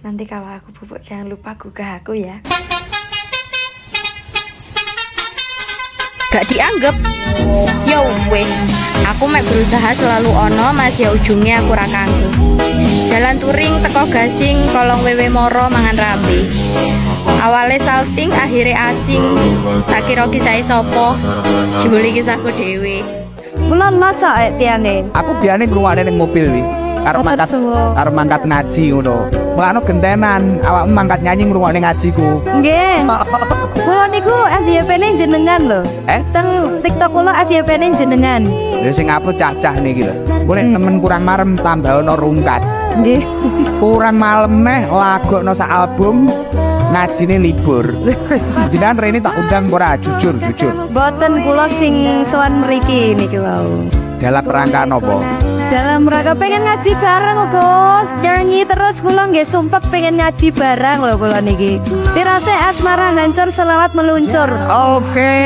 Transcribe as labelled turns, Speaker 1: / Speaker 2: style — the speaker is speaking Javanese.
Speaker 1: Nanti kalau aku bubuk jangan lupa gugah aku ya.
Speaker 2: Gak dianggap. Yo weh, aku mek berusaha selalu ono masih ujungnya aku rakangku. Jalan touring teko Gasing kolong wewe moro mangan rapi. Awalnya salting akhirnya asing. Tak kira kisah sopo jebuli kisahku dewe.
Speaker 3: Kula masa tiange.
Speaker 4: Aku biasanya ngrungokne ning mobil wi. Karo mangkat ngaji ngono. Mulane gentenan awakmu mangkat nyanyi ngrungokne ngajiku.
Speaker 3: Nggih. Kula niku FYP-ne jenengan lho. Teng TikTok kula FYP-ne jenengan.
Speaker 4: Lha sing upload cah-cah niki lho. Boleh temen kurang marem tambah ono rungkat.
Speaker 3: Nggih.
Speaker 4: Kurang malem neh lagokno sak album ngajine libur. Jenengan rene tak undang ora jujur.
Speaker 3: Boten kula sing sowan mriki niki wau.
Speaker 4: Dalam rangka nopo?
Speaker 3: Dalam rangka pengen ngaji bareng Gus. Nyanyi terus kula nggih sumpek pengen ngaji bareng lho kula niki. Tirase asmara hancur selawat meluncur.
Speaker 4: Oke.